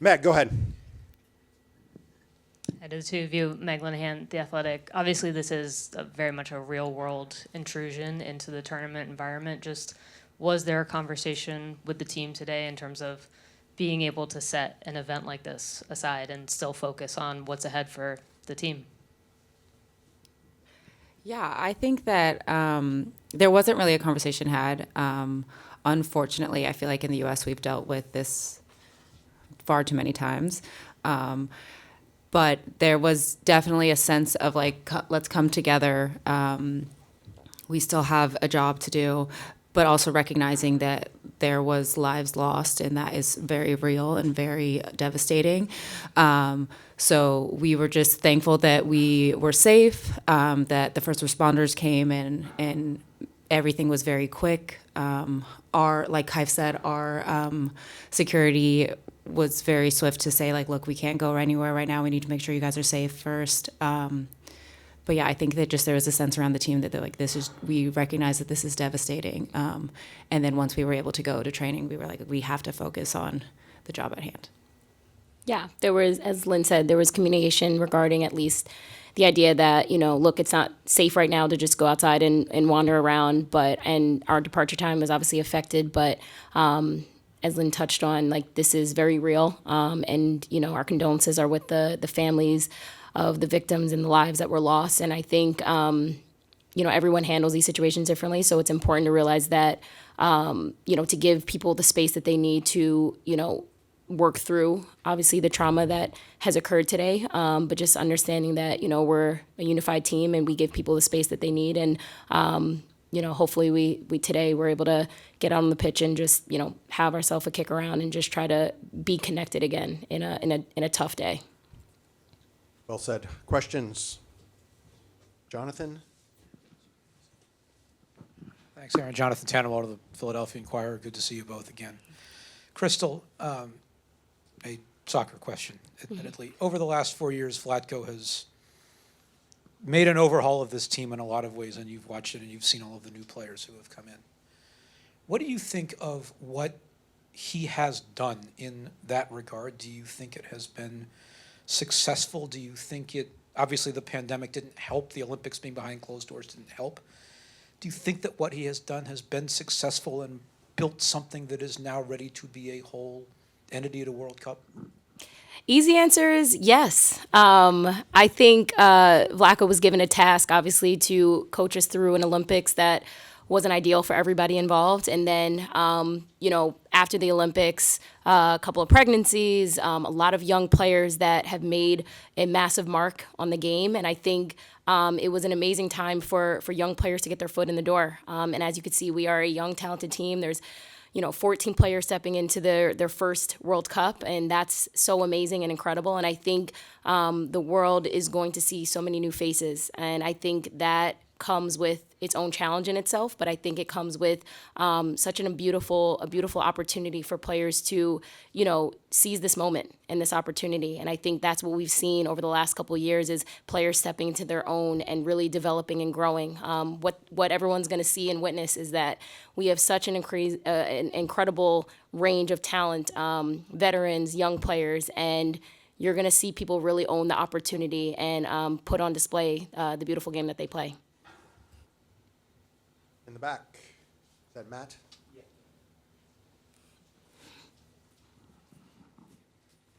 Meg, go ahead. I do the two of you, Meg Linehan, The Athletic. Obviously, this is very much a real-world intrusion into the tournament environment. Just was there a conversation with the team today in terms of being able to set an event like this aside and still focus on what's ahead for the team? Yeah, I think that there wasn't really a conversation had. Unfortunately, I feel like in the U.S. we've dealt with this far too many times. But there was definitely a sense of like, let's come together. We still have a job to do, but also recognizing that there was lives lost, and that is very real and very devastating. So we were just thankful that we were safe, that the first responders came and everything was very quick. Like Kaif said, our security was very swift to say, like, look, we can't go anywhere right now. We need to make sure you guys are safe first. But yeah, I think that just there was a sense around the team that they're like, we recognize that this is devastating. And then once we were able to go to training, we were like, we have to focus on the job at hand. Yeah, there was, as Lynn said, there was communication regarding at least the idea that, look, it's not safe right now to just go outside and wander around, and our departure time was obviously affected, but as Lynn touched on, like, this is very real, and, our condolences are with the families of the victims and the lives that were lost, and I think, everyone handles these situations differently, so it's important to realize that, to give people the space that they need to, work through, obviously, the trauma that has occurred today, but just understanding that, we're a unified team and we give people the space that they need. And, hopefully we today we're able to get out on the pitch and just, have ourselves a kick around and just try to be connected again in a tough day. Well said. Questions? Jonathan? Thanks, Aaron. Jonathan Tannenwald of the Philadelphia Inquirer. Good to see you both again. Crystal, a soccer question, admittedly. Mm-hmm. Over the last 4 years, Vlatko has made an overhaul of this team in a lot of ways, and you've watched it and you've seen all of the new players who have come in. What do you think of what he has done in that regard? Do you think it has been successful? Do you think obviously the pandemic didn't help, the Olympics being behind closed doors didn't help. Do you think that what he has done has been successful and built something that is now ready to be a whole entity at a World Cup? Easy answer is yes. I think Vlatko was given a task, obviously, to coach us through an Olympics that wasn't ideal for everybody involved. And then, after the Olympics, a couple of pregnancies, a lot of young players that have made a massive mark on the game. And I think it was an amazing time for young players to get their foot in the door. And as you can see, we are a young, talented team. There's 14 players stepping into their first World Cup, and that's so amazing and incredible. And I think the world is going to see so many new faces, and I think that comes with its own challenge in itself, but I think it comes with such a beautiful opportunity for players to, seize this moment and this opportunity. And I think that's what we've seen over the last couple of years is players stepping into their own and really developing and growing. What everyone's going to see and witness is that we have such an incredible range of talent, veterans, young players, and you're going to see people really own the opportunity and put on display the beautiful game that they play. In the back. Is that Matt? Yeah.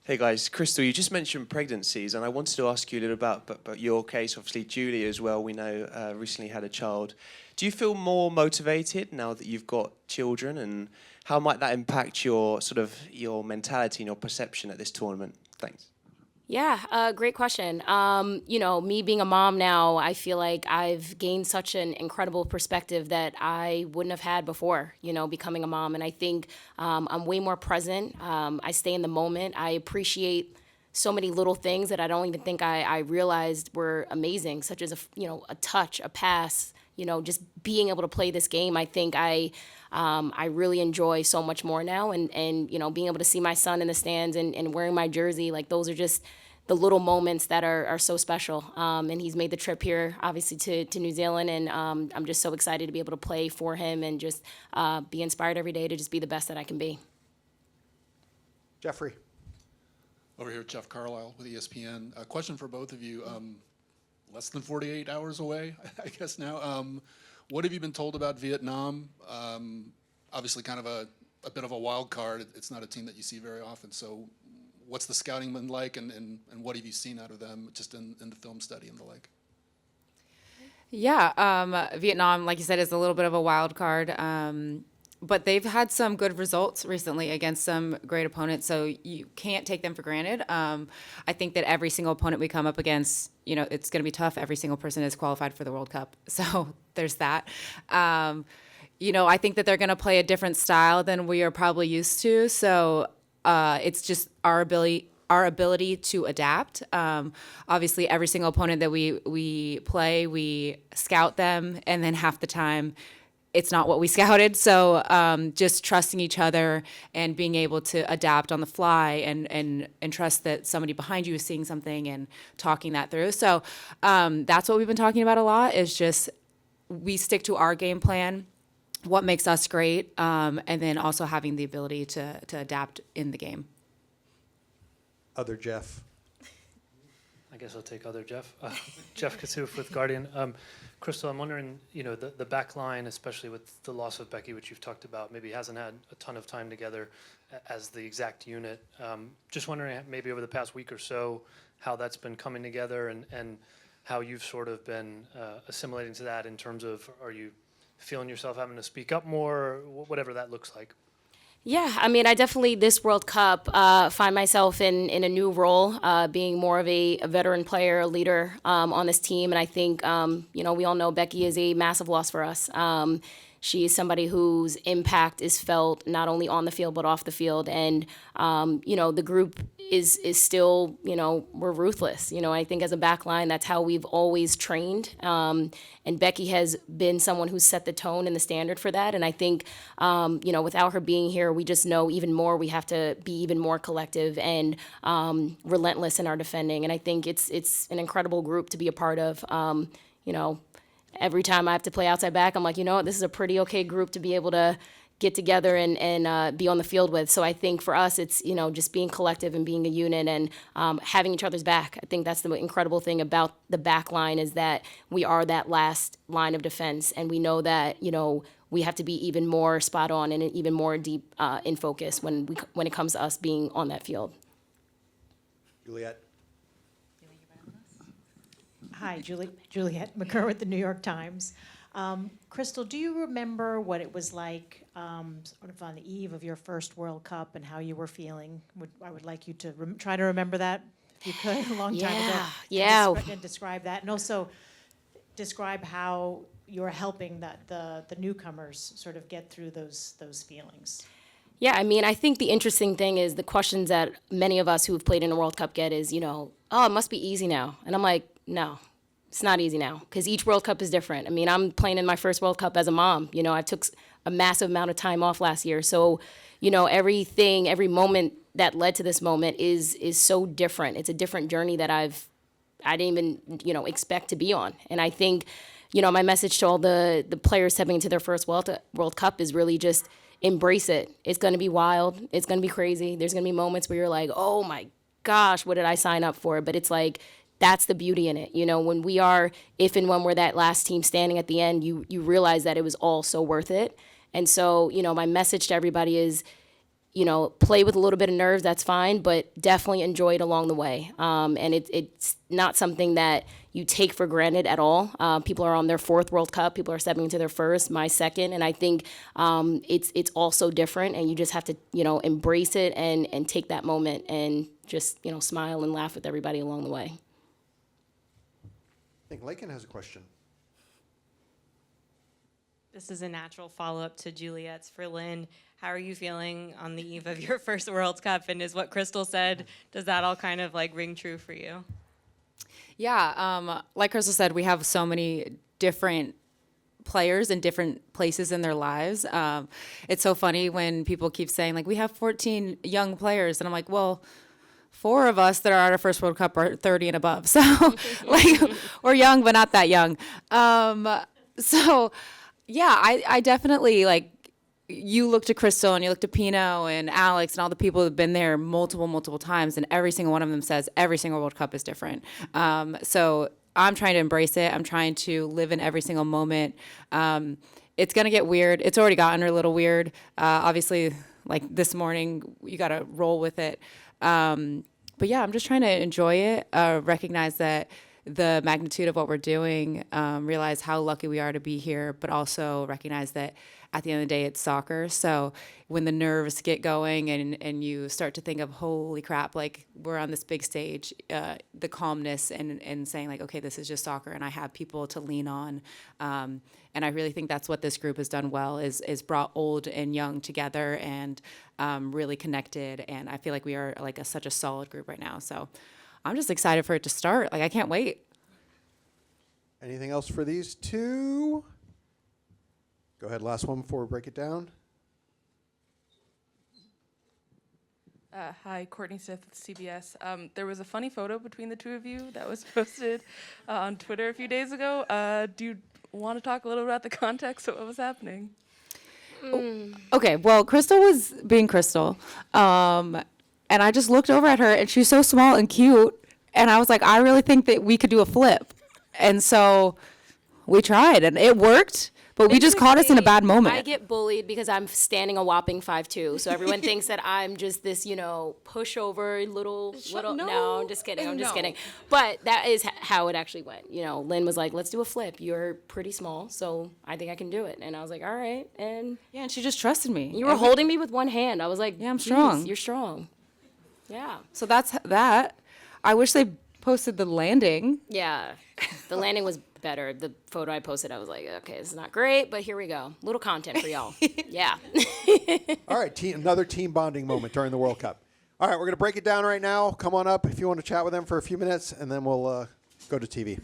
Hey guys, Crystal, you just mentioned pregnancies, and I wanted to ask you a little about your case. Obviously, Julie as well, we know recently had a child. Do you feel more motivated now that you've got children, and how might that impact your your mentality and your perception at this tournament? Thanks. Yeah, great question. Me being a mom now, I feel like I've gained such an incredible perspective that I wouldn't have had before, becoming a mom. And I think I'm way more present. I stay in the moment. I appreciate so many little things that I don't even think I realized were amazing, such as a touch, a pass, just being able to play this game. I think I really enjoy so much more now, and being able to see my son in the stands and wearing my jersey, like those are just the little moments that are so special. And he's made the trip here, obviously, to New Zealand, and I'm just so excited to be able to play for him and just be inspired every day to just be the best that I can be. Jeffrey. Over here, Jeff Carlisle with ESPN. A question for both of you. Less than 48 hours away, I guess now. What have you been told about Vietnam? Obviously kind of a bit of a wild card. It's not a team that you see very often. So what's the scouting been like, and what have you seen out of them just in the film study and the like? Yeah, Vietnam, like you said, is a little bit of a wild card. But they've had some good results recently against some great opponents, so you can't take them for granted. I think that every single opponent we come up against, it's going to be tough. Every single person is qualified for the World Cup, so there's that. I think that they're going to play a different style than we are probably used to, so it's just our ability to adapt. Obviously, every single opponent that we play, we scout them, and then half the time, it's not what we scouted. So just trusting each other and being able to adapt on the fly and trust that somebody behind you is seeing something and talking that through. So that's what we've been talking about a lot, is just we stick to our game plan, what makes us great, and then also having the ability to adapt in the game. Other Jeff. I guess I'll take other Jeff. Jeff Kassouf with Guardian. Crystal, I'm wondering, the back line, especially with the loss of Becky, which you've talked about, maybe hasn't had a ton of time together as the exact unit. Just wondering, maybe over the past week or so, how that's been coming together and how you've sort of been assimilating to that in terms of, are you feeling yourself having to speak up more, whatever that looks like? Yeah, I mean, I definitely, this World Cup, find myself in a new role, being more of a veteran player, a leader on this team. And I think, we all know Becky is a massive loss for us. She is somebody whose impact is felt not only on the field, but off the field. And, the group is still, we're ruthless. I think as a back line, that's how we've always trained. And Becky has been someone who's set the tone and the standard for that. And I think, without her being here, we just know even more we have to be even more collective and relentless in our defending. And I think it's an incredible group to be a part of. Every time I have to play outside back, I'm like, this is a pretty okay group to be able to get together and be on the field with. So I think for us, it's, just being collective and being a unit and having each other's back. I think that's the incredible thing about the back line, is that we are that last line of defense. And we know that, we have to be even more spot on and even more deep in focus when it comes to us being on that field. Juliet. Hi, Juliet McCurr with the New York Times. Crystal, do you remember what it was like sort of on the eve of your first World Cup and how you were feeling? I would like you to try to remember that, if you could, a long time ago. Yeah. And describe that, and also describe how you're helping the newcomers sort of get through those feelings. Yeah, I mean, I think the interesting thing is the questions that many of us who have played in a World Cup get is, oh, it must be easy now. And I'm like, no. It's not easy now, because each World Cup is different. I mean, I'm playing in my first World Cup as a mom. I took a massive amount of time off last year. So, every moment that led to this moment is so different. It's a different journey that I didn't even, expect to be on. And I think, my message to all the players stepping into their first World Cup is really just embrace it. It's going to be wild. It's going to be crazy. There's going to be moments where you're like, oh my gosh, what did I sign up for? But it's like, that's the beauty in it. When we are, if and when we're that last team standing at the end, you realize that it was all so worth it. And so, my message to everybody is, play with a little bit of nerves, that's fine, but definitely enjoy it along the way. And it's not something that you take for granted at all. People are on their fourth World Cup. People are stepping into their first, my second. And I think it's all so different, and you just have to, embrace it and take that moment and just, smile and laugh with everybody along the way. I think Lakin has a question. This is a natural follow-up to Juliet's for Lynn. How are you feeling on the eve of your first World Cup? And is what Crystal said, does that all kind of ring true for you? Yeah, like Crystal said, we have so many different players in different places in their lives. It's so funny when people keep saying, we have 14 young players. And I'm like, well, 4 of us that are at our first World Cup are 30 and above. So, we're young, but not that young. So, yeah, I definitely, you look to Crystal and you look to Pino and Alex and all the people who've been there multiple times, and every single one of them says every single World Cup is different. So I'm trying to embrace it. I'm trying to live in every single moment. It's going to get weird. It's already gotten a little weird. Obviously, like this morning, you got to roll with it. But yeah, I'm just trying to enjoy it, recognize that the magnitude of what we're doing, realize how lucky we are to be here, but also recognize that at the end of the day, it's soccer. So when the nerves get going and you start to think of, holy crap, like we're on this big stage, the calmness and saying like, okay, this is just soccer and I have people to lean on. And I really think that's what this group has done well, is brought old and young together and really connected. And I feel like we are like such a solid group right now. So I'm just excited for it to start. Like, I can't wait. Anything else for these two? Go ahead, last one before we break it down. Hi, Courtney Smith with CBS. There was a funny photo between the two of you that was posted on Twitter a few days ago. Do you want to talk a little about the context of what was happening? Okay, well, Crystal was being Crystal. And I just looked over at her, and she's so small and cute. And I was like, I really think that we could do a flip. And so we tried, and it worked. But we just caught us in a bad moment. I get bullied because I'm standing a whopping 5'2", so everyone thinks that I'm just this, pushover little. No, I'm just kidding. I'm just kidding. But that is how it actually went. Lynn was like, "Let's do a flip. You're pretty small, so I think I can do it." And I was like, "All right." And yeah, and she just trusted me. You were holding me with one hand. I was like, "Yeah, I'm strong. You're strong." Yeah. So that's that. I wish they posted the landing. Yeah, the landing was better. The photo I posted, I was like, okay, this is not great, but here we go. Little content for y'all. Yeah. All right, another team bonding moment during the World Cup. All right, we're going to break it down right now. Come on up if you want to chat with them for a few minutes, and then we'll go to TV.